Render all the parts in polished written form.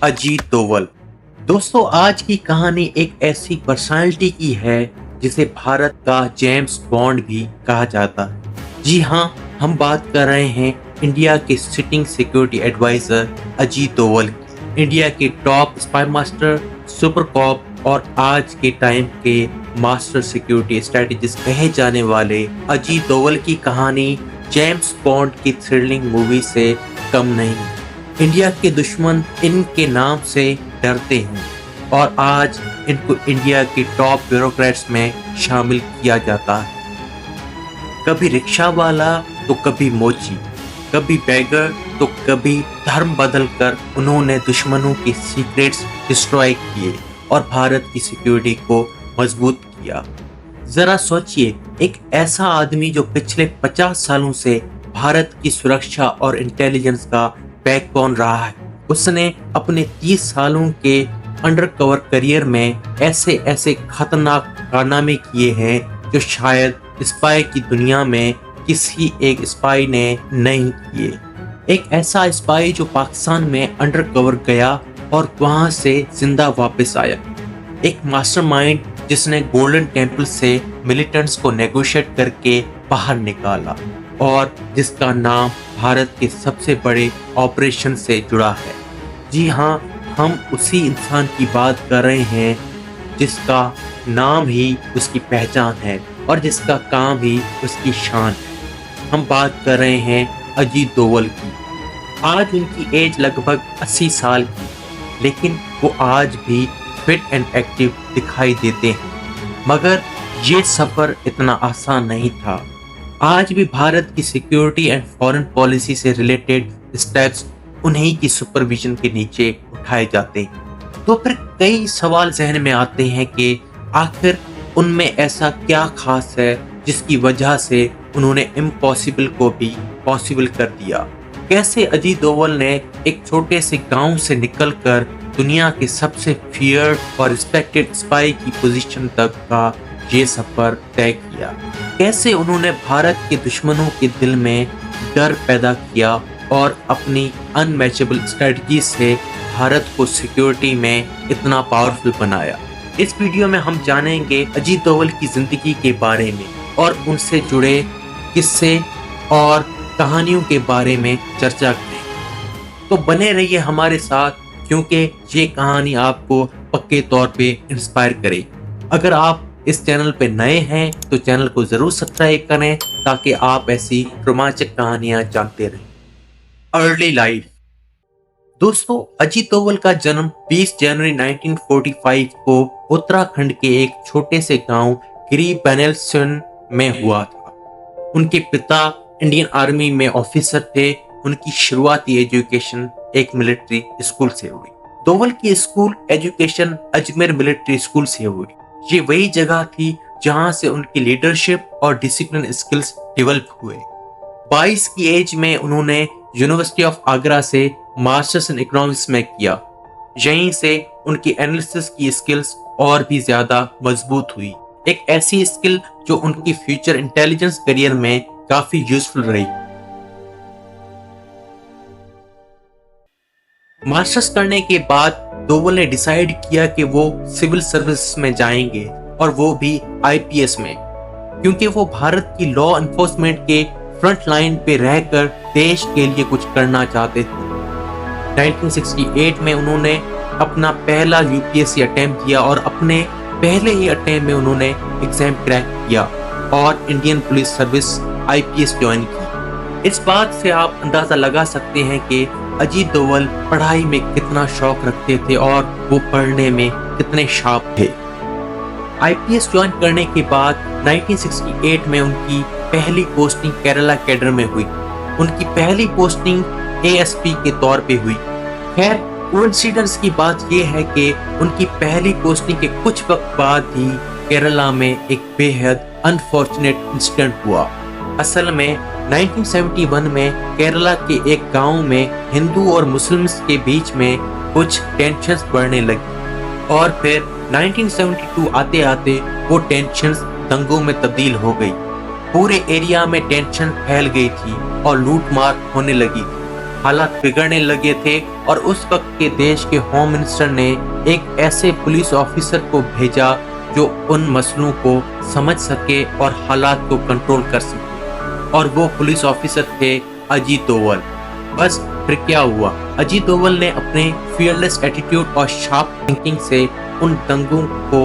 अजीत डोवल। दोस्तों, आज की कहानी एक ऐसी पर्सनालिटी की है जिसे भारत का जेम्स बॉन्ड भी कहा जाता है। जी हाँ, हम बात कर रहे हैं इंडिया के sitting security adviser Ajit Doval की। इंडिया के top spy master, super cop और आज के टाइम के मास्टर सिक्योरिटी स्ट्रेटेजिस्ट कहे जाने वाले अजीत डोवल की कहानी जेम्स बॉन्ड की थ्रिलिंग मूवी से कम नहीं। इंडिया के दुश्मन इनके नाम से डरते हैं और आज इनको इंडिया के टॉप ब्यूरोक्रेट्स में शामिल किया जाता है। कभी रिक्शा वाला तो कभी मोची, कभी बैगर तो कभी धर्म बदलकर उन्होंने दुश्मनों के सीक्रेट्स डिस्ट्रॉय किए और भारत की सिक्योरिटी को मजबूत किया। जरा सोचिए, एक ऐसा आदमी जो पिछले 50 सालों से भारत की सुरक्षा और इंटेलिजेंस का बैकबोन रहा है, उसने अपने 30 सालों के अंडरकवर करियर में ऐसे ऐसे खतरनाक कारनामे किए हैं जो शायद स्पाई की दुनिया में किसी एक स्पाई ने नहीं किए। एक ऐसा स्पाई जो पाकिस्तान में अंडरकवर गया और वहां से जिंदा वापस आया। एक मास्टरमाइंड जिसने गोल्डन टेम्पल से मिलिटेंट्स को नेगोशिएट करके बाहर निकाला और जिसका नाम भारत के सबसे बड़े ऑपरेशन से जुड़ा है। जी हाँ, हम उसी इंसान की बात कर रहे हैं जिसका नाम ही उसकी पहचान है और जिसका काम ही उसकी शान है। हम बात कर रहे हैं अजीत डोवल की। आज उनकी एज लगभग 80 साल की, लेकिन वो आज भी फिट एंड एक्टिव दिखाई देते हैं। मगर ये सफर इतना आसान नहीं था। आज भी भारत की सिक्योरिटी एंड फॉरेन पॉलिसी से रिलेटेड स्टेप्स उन्हीं की सुपरविजन के नीचे उठाए जाते हैं। तो फिर कई सवाल जहन में आते हैं कि आखिर उनमें ऐसा क्या खास है जिसकी वजह से उन्होंने इम्पॉसिबल को भी पॉसिबल कर दिया। कैसे अजीत डोवल ने एक छोटे से गांव से निकलकर दुनिया के सबसे फियर्ड और रिस्पेक्टेड स्पाई की पोजीशन तक का ये सफर तय किया। कैसे उन्होंने भारत के दुश्मनों के दिल में डर पैदा किया और अपनी अनमैचेबल स्ट्रेटजी से भारत को सिक्योरिटी में इतना पावरफुल बनाया। इस वीडियो में हम जानेंगे अजीत डोवल की जिंदगी के बारे में और उनसे जुड़े किस्से और कहानियों के बारे में चर्चा करें। तो बने रहिए हमारे साथ, क्योंकि ये कहानी आपको पक्के तौर पे इंस्पायर करे। अगर आप इस चैनल पे नए हैं तो चैनल को जरूर सब्सक्राइब करें ताकि आप ऐसी रोमांचक कहानियां जानते रहें। Early life. दोस्तों, अजीत डोवल का जन्म 20 जनवरी 1945 को उत्तराखंड के एक छोटे से गांव गिरिबनेलसन में हुआ था। उनके पिता इंडियन आर्मी में ऑफिसर थे। उनकी शुरुआती एजुकेशन एक मिलिट्री स्कूल से हुई। डोवल की school education Ajmer military school से हुई। ये वही जगह थी जहां से उनकी लीडरशिप और डिसिप्लिन स्किल्स डेवलप हुए। 22 की एज में उन्होंने यूनिवर्सिटी ऑफ आगरा से मास्टर्स इन इकोनॉमिक्स में किया। यहीं से उनकी एनालिसिस की स्किल्स और भी ज्यादा मजबूत हुई, एक ऐसी स्किल जो उनकी फ्यूचर इंटेलिजेंस करियर में काफी यूजफुल रही। मास्टर्स करने के बाद डोवल ने डिसाइड किया कि वो सिविल सर्विस में जाएंगे और वो भी आईपीएस में, क्योंकि वो भारत की लॉ एनफोर्समेंट के फ्रंट लाइन पे रहकर देश के लिए कुछ करना चाहते थे। 1968 में उन्होंने अपना पहला यूपीएससी अटेम्प्ट किया और अपने पहले ही अटेम्प्ट में उन्होंने एग्जाम क्रैक किया और Indian police service IPS join की। इस बात से आप अंदाजा लगा सकते हैं कि अजीत डोवल पढ़ाई में कितना शौक रखते थे और वो पढ़ने में कितने शार्प थे। आईपीएस ज्वाइन करने के बाद 1968 में उनकी पहली पोस्टिंग केरला कैडर में हुई। उनकी पहली पोस्टिंग एएसपी के तौर पे हुई। खैर, कोइंसिडेंस की बात यह है कि उनकी पहली पोस्टिंग के कुछ वक्त बाद ही केरला में एक बेहद अनफॉर्चुनेट इंसिडेंट हुआ। असल में 1971 में केरला के एक गांव में हिंदू और मुस्लिम्स के बीच में कुछ टेंशन्स बढ़ने लगी और फिर 1972 आते आते वो टेंशन्स दंगों में तब्दील हो गई। पूरे एरिया में टेंशन फैल गई थी और लूटमार होने लगी। हालात बिगड़ने लगे थे और उस वक्त के देश के होम मिनिस्टर ने एक ऐसे पुलिस ऑफिसर को भेजा जो उन मसलों को समझ सके और हालात को कंट्रोल कर सके, और वो पुलिस ऑफिसर थे अजीत डोवल। बस फिर क्या हुआ, अजीत डोवल ने अपने फियरलेस एटीट्यूड और शार्प थिंकिंग से उन दंगों को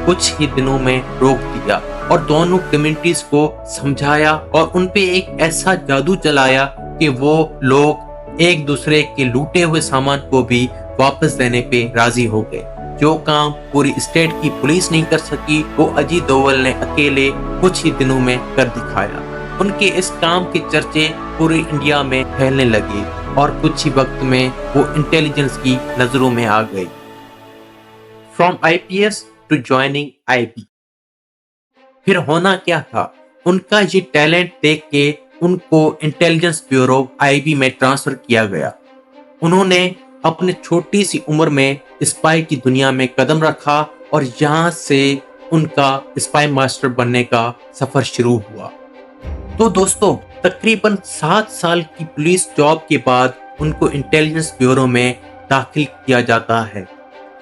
कुछ ही दिनों में रोक दिया और दोनों कम्युनिटीज को समझाया और उन पे एक ऐसा जादू चलाया कि वो लोग एक दूसरे के लूटे हुए सामान को भी वापस देने पे राजी हो गए। जो काम पूरी स्टेट की पुलिस नहीं कर सकी, वो अजीत डोवल ने अकेले कुछ ही दिनों में कर दिखाया। उनके इस काम के चर्चे पूरे इंडिया में फैलने लगे और कुछ ही वक्त में वो इंटेलिजेंस की नजरों में आ गई। From IPS to joining IB. फिर होना क्या था, उनका ये टैलेंट देख के उनको इंटेलिजेंस ब्यूरो आईबी में ट्रांसफर किया गया। उन्होंने अपने छोटी सी उम्र में स्पाई की दुनिया में कदम रखा और यहाँ से उनका स्पाई मास्टर बनने का सफर शुरू हुआ। तो दोस्तों, तकरीबन 7 साल की पुलिस जॉब के बाद उनको इंटेलिजेंस ब्यूरो में दाखिल किया जाता है।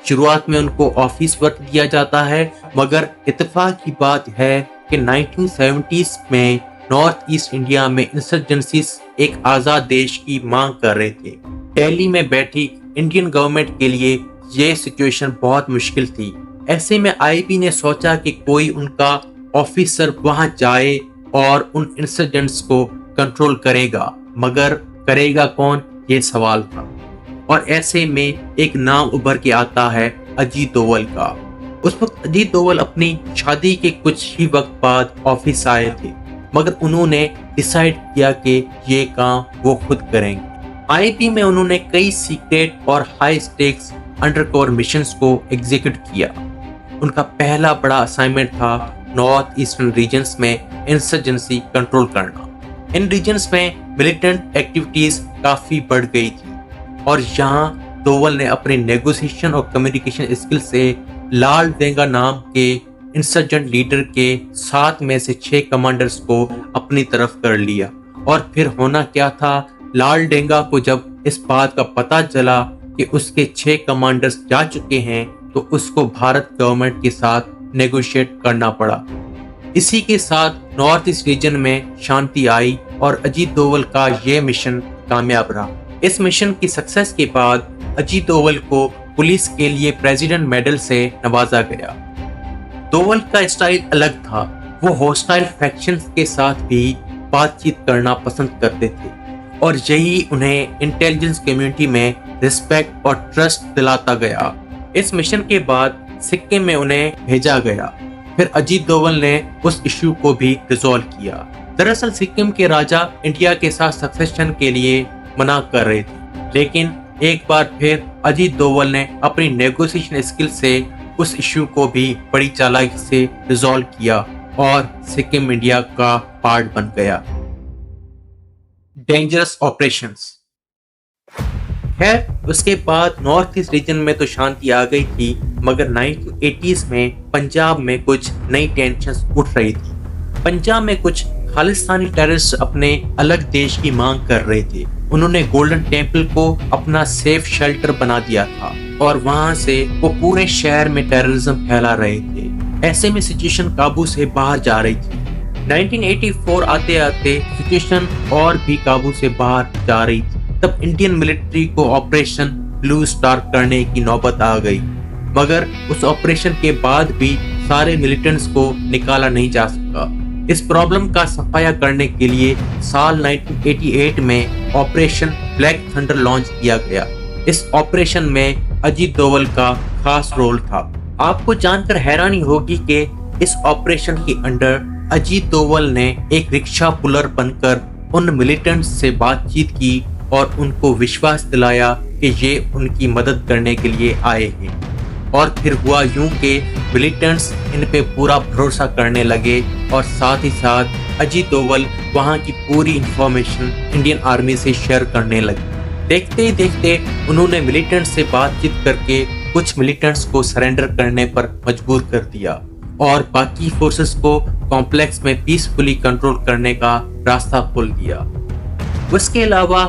शुरुआत में उनको ऑफिस वर्क दिया जाता है, मगर इत्तेफाक की बात है कि 1970s में नॉर्थ ईस्ट इंडिया में इंसर्जेंसीज एक आजाद देश की मांग कर रहे थे। दिल्ली में बैठी इंडियन गवर्नमेंट के लिए ये सिचुएशन बहुत मुश्किल थी। ऐसे में आईबी ने सोचा कि कोई उनका ऑफिसर वहां जाए और उन इंसर्जेंट्स को कंट्रोल करेगा, मगर करेगा कौन, ये सवाल था। और ऐसे में एक नाम उभर के आता है अजीत डोवल का। उस वक्त अजीत डोवल अपनी शादी के कुछ ही वक्त बाद ऑफिस आए थे, मगर उन्होंने डिसाइड किया कि ये काम वो खुद करेंगे। आईबी में उन्होंने कई सीक्रेट और हाई स्टेक्स अंडरकवर मिशंस को एग्जीक्यूट किया। उनका पहला बड़ा असाइनमेंट था नॉर्थ ईस्टर्न रीजन्स में इंसर्जेंसी कंट्रोल करना। इन रीजन्स में मिलिटेंट एक्टिविटीज काफी बढ़ गई थी और यहाँ डोवल ने अपने नेगोशिएशन और कम्युनिकेशन स्किल से लाल डेंगा नाम के इंसर्जेंट लीडर के 7 में से 6 कमांडर्स को अपनी तरफ कर लिया। और फिर होना क्या था, लाल डेंगा को जब इस बात का पता चला कि उसके 6 कमांडर्स जा चुके हैं, तो उसको भारत गवर्नमेंट के साथ नेगोशिएट करना पड़ा। इसी के साथ नॉर्थ ईस्ट रीजन में शांति आई और अजीत डोवल का यह मिशन कामयाब रहा। इस मिशन की सक्सेस के बाद अजीत डोवल को पुलिस के लिए प्रेसिडेंट मेडल से नवाजा गया। डोवल का स्टाइल अलग था, वो हॉस्टाइल फैक्शंस के साथ भी बातचीत करना पसंद करते थे और यही उन्हें इंटेलिजेंस कम्युनिटी में रिस्पेक्ट और ट्रस्ट दिलाता गया। इस मिशन के बाद सिक्किम में उन्हें भेजा गया। फिर अजीत डोवल ने उस इश्यू को भी रिजॉल्व किया। दरअसल सिक्किम के राजा इंडिया के साथ सक्सेशन के लिए मना कर रहे थे, लेकिन एक बार फिर अजीत डोवल ने अपनी नेगोशिएशन स्किल से उस इश्यू को भी बड़ी चालाकी से रिजॉल्व किया और सिक्किम इंडिया का पार्ट बन गया। Dangerous operations. खैर, उसके बाद नॉर्थ ईस्ट रीजन में तो शांति आ गई थी, मगर 1980s में पंजाब में कुछ नई टेंशंस उठ रही थी। पंजाब में कुछ खालिस्तानी टेररिस्ट अपने अलग देश की मांग कर रहे थे। उन्होंने गोल्डन टेम्पल को अपना सेफ शेल्टर बना दिया था और वहां से वो पूरे शहर में टेररिज्म फैला रहे थे। ऐसे में सिचुएशन काबू से बाहर जा रही थी। 1984 आते आते सिचुएशन और भी काबू से बाहर जा रही थी। तब इंडियन मिलिट्री को ऑपरेशन ब्लू स्टार करने की नौबत आ गई, मगर उस ऑपरेशन के बाद भी सारे मिलिटेंट्स को निकाला नहीं जा सका। इस प्रॉब्लम का सफाया करने के लिए साल 1988 में ऑपरेशन ब्लैक थंडर लॉन्च किया गया। इस ऑपरेशन में अजीत डोवल का खास रोल था। आपको जानकर हैरानी होगी कि इस ऑपरेशन के अंडर अजीत डोवल ने एक रिक्शा पुलर बनकर उन मिलिटेंट्स से बातचीत की और उनको विश्वास दिलाया कि ये उनकी मदद करने के लिए आए हैं। और फिर हुआ यूं कि मिलिटेंट्स इन पे पूरा भरोसा करने लगे और साथ ही साथ अजीत डोवल वहां की पूरी इंफॉर्मेशन इंडियन आर्मी से शेयर करने लगे। देखते ही देखते उन्होंने मिलिटेंट्स से बातचीत करके कुछ मिलिटेंट्स को सरेंडर करने पर मजबूर कर दिया और बाकी फोर्सेस को कॉम्प्लेक्स में पीसफुली कंट्रोल करने का रास्ता खोल दिया। उसके अलावा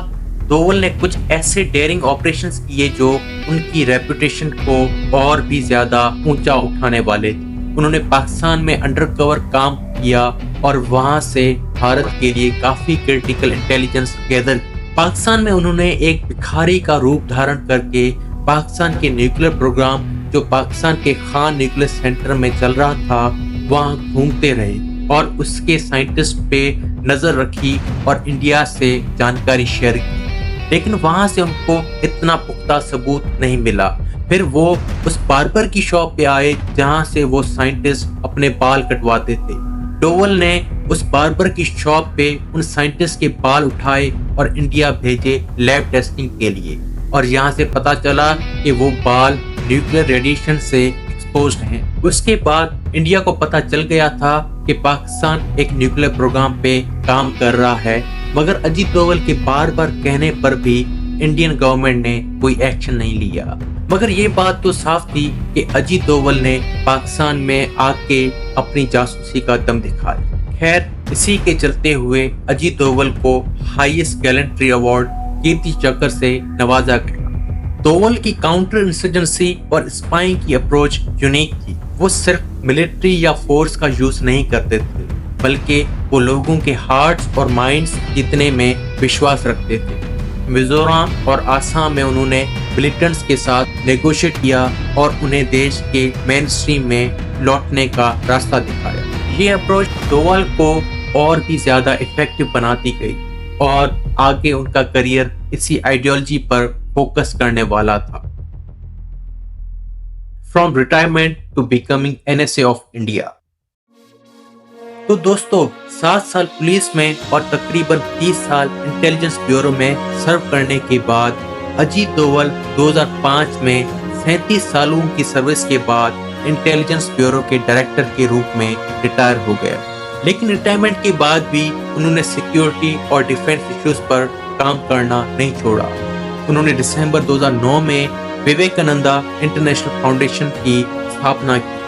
डोवल ने कुछ ऐसे डेयरिंग ऑपरेशंस किए जो उनकी रेपुटेशन को और भी ज्यादा ऊंचा उठाने वाले थे। उन्होंने पाकिस्तान में अंडरकवर काम किया और वहां से भारत के लिए काफी क्रिटिकल इंटेलिजेंस गैदर। पाकिस्तान में उन्होंने एक भिखारी का रूप धारण करके पाकिस्तान के न्यूक्लियर प्रोग्राम जो पाकिस्तान के खान न्यूक्लियर सेंटर में चल रहा था वहां घूमते रहे और उसके साइंटिस्ट पे नजर रखी और इंडिया से जानकारी शेयर की, लेकिन वहां से उनको इतना पुख्ता सबूत नहीं मिला। फिर वो उस बार्बर की शॉप पे आए जहां से वो साइंटिस्ट अपने बाल कटवाते थे। डोवल ने उस बार्बर की शॉप पे उन साइंटिस्ट के बाल उठाए और इंडिया भेजे लैब टेस्टिंग के लिए, और यहाँ से पता चला कि वो बाल न्यूक्लियर रेडिएशन से एक्सपोज्ड हैं। उसके बाद इंडिया को पता चल गया था कि पाकिस्तान एक न्यूक्लियर प्रोग्राम पे काम कर रहा है, मगर अजीत डोवल के बार बार कहने पर भी इंडियन गवर्नमेंट ने कोई एक्शन नहीं लिया। मगर ये बात तो साफ थी कि अजीत डोवल ने पाकिस्तान में आके अपनी जासूसी का दम दिखाया। खैर, इसी के चलते हुए अजीत डोवल को हाईएस्ट गैलेंट्री अवार्ड कीर्ति चक्र से नवाजा गया। डोवल की काउंटर इंसर्जेंसी और स्पाइंग की अप्रोच यूनिक थी। वो सिर्फ मिलिट्री या फोर्स का यूज नहीं करते थे, बल्कि वो लोगों के हार्ट्स और माइंड्स जीतने में विश्वास रखते थे। मिजोरम और आसाम में उन्होंने मिलिटेंट्स के साथ नेगोशिएट किया और उन्हें देश के मेन स्ट्रीम में लौटने का रास्ता दिखाया। ये अप्रोच डोवल को और भी ज्यादा इफेक्टिव बनाती गई और आगे उनका करियर इसी आइडियोलॉजी पर फोकस करने वाला था। From retirement to becoming NSA of India. तो दोस्तों, 7 साल पुलिस में और तकरीबन 30 साल इंटेलिजेंस ब्यूरो में सर्व करने के बाद अजीत डोवल 2005 में 37 सालों की सर्विस के बाद इंटेलिजेंस ब्यूरो के डायरेक्टर के रूप में रिटायर हो गया। लेकिन रिटायरमेंट के बाद भी उन्होंने सिक्योरिटी और डिफेंस इश्यूज पर काम करना नहीं छोड़ा। उन्होंने दिसंबर 2009 में विवेकानंदा इंटरनेशनल फाउंडेशन की स्थापना की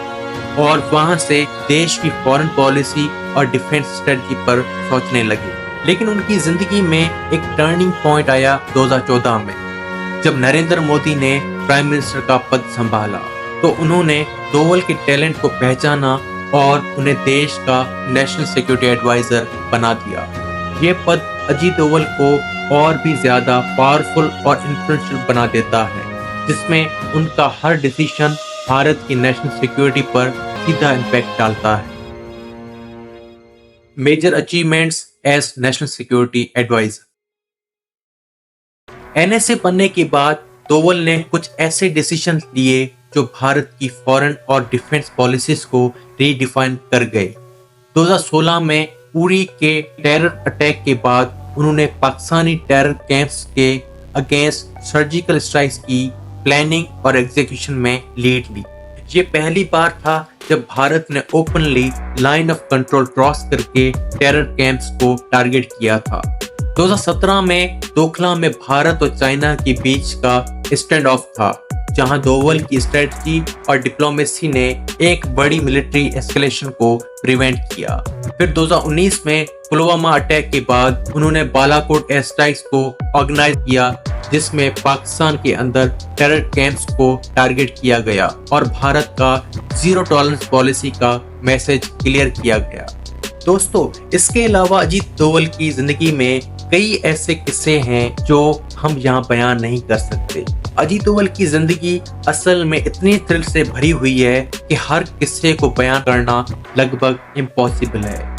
और वहां से देश की फॉरेन पॉलिसी और डिफेंस स्ट्रेटजी पर सोचने लगे। लेकिन उनकी जिंदगी में एक टर्निंग पॉइंट आया 2014 में, जब नरेंद्र मोदी ने प्राइम मिनिस्टर का पद संभाला। तो उन्होंने डोवल के टैलेंट को पहचाना और उन्हें देश का नेशनल सिक्योरिटी एडवाइजर बना दिया। ये पद अजीत डोवल को और भी ज्यादा पावरफुल और इन्फ्लुएंशियल बना देता है, जिसमें उनका हर डिसीजन भारत की नेशनल सिक्योरिटी पर सीधा इम्पैक्ट डालता है। Major achievements as national security adviser. NSA बनने के बाद डोवल ने कुछ ऐसे डिसीजन लिए जो भारत की फॉरेन और डिफेंस पॉलिसीज को रीडिफाइन कर गए। 2016 में उरी के टेरर अटैक के बाद उन्होंने पाकिस्तानी टेरर कैंप्स के अगेंस्ट सर्जिकल स्ट्राइक्स की प्लानिंग और एग्जीक्यूशन में लीड ली। ये पहली बार था जब भारत ने openly line of control cross करके टेरर कैंप्स को टारगेट किया था। 2017 में दोखला में भारत और चाइना के बीच का स्टैंड ऑफ था, जहां डोवल की स्ट्रेटजी और डिप्लोमेसी ने एक बड़ी मिलिट्री एस्केलेशन को प्रिवेंट किया। फिर 2019 में पुलवामा अटैक के बाद उन्होंने बालाकोट एयर स्ट्राइक्स को ऑर्गेनाइज किया, जिसमें पाकिस्तान के अंदर टेरर कैंप्स को टारगेट किया गया और भारत का जीरो टॉलरेंस पॉलिसी का मैसेज क्लियर किया गया। दोस्तों, इसके अलावा अजीत डोवल की जिंदगी में कई ऐसे किस्से हैं जो हम यहाँ बयान नहीं कर सकते। अजीत डोवल की जिंदगी असल में इतनी थ्रिल से भरी हुई है कि हर किस्से को बयान करना लगभग इम्पॉसिबल है।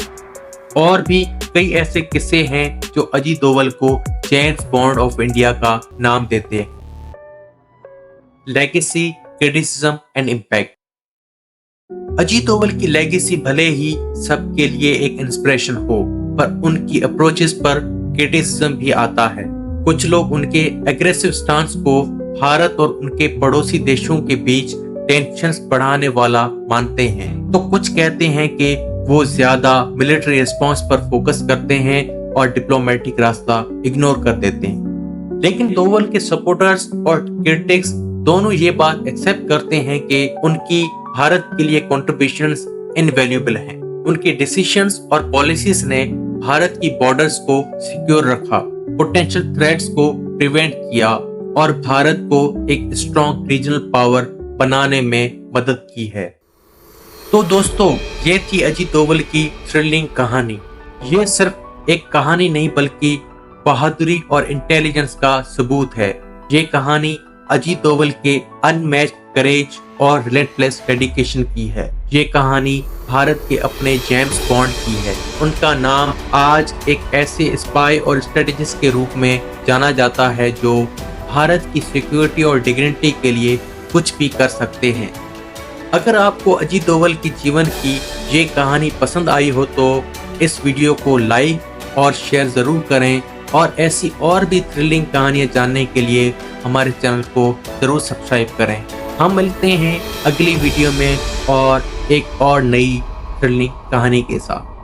और भी कई ऐसे किस्से हैं जो अजीत डोवल को जेम्स बॉन्ड ऑफ इंडिया का नाम देते हैं। Legacy, criticism and impact. Ajit Doval की लेगेसी भले ही सबके लिए एक इंस्पिरेशन हो, पर उनकी अप्रोचेस पर क्रिटिसिज्म भी आता है। कुछ लोग उनके एग्रेसिव स्टांस को भारत और उनके पड़ोसी देशों के बीच टेंशंस बढ़ाने वाला मानते हैं, तो कुछ कहते हैं कि वो ज्यादा मिलिट्री रिस्पांस पर फोकस करते हैं और डिप्लोमेटिक रास्ता इग्नोर कर देते हैं। लेकिन डोवल के सपोर्टर्स और क्रिटिक्स दोनों ये बात एक्सेप्ट करते हैं कि उनकी भारत के लिए कॉन्ट्रिब्यूशंस इनवैल्यूएबल हैं। उनके डिसीजंस और पॉलिसीज ने भारत की बॉर्डर्स को सिक्योर रखा, पोटेंशियल थ्रेट्स को प्रिवेंट किया और भारत को एक स्ट्रॉन्ग रीजनल पावर बनाने में मदद की है। तो दोस्तों, ये थी अजीत डोभाल की थ्रिलिंग कहानी। ये सिर्फ एक कहानी नहीं बल्कि बहादुरी और इंटेलिजेंस का सबूत है। ये कहानी अजीत डोभाल के अनमैच्ड करेज और रिलेंटलेस डेडिकेशन की है। ये कहानी भारत के अपने जेम्स बॉन्ड की है। उनका नाम आज एक ऐसे स्पाई और स्ट्रेटेजिस्ट के रूप में जाना जाता है जो भारत की सिक्योरिटी और डिग्निटी के लिए कुछ भी कर सकते हैं। अगर आपको अजीत डोभाल की जीवन की ये कहानी पसंद आई हो तो इस वीडियो को लाइक और शेयर ज़रूर करें और ऐसी और भी थ्रिलिंग कहानियाँ जानने के लिए हमारे चैनल को ज़रूर सब्सक्राइब करें। हम मिलते हैं अगली वीडियो में और एक और नई थ्रिलिंग कहानी के साथ।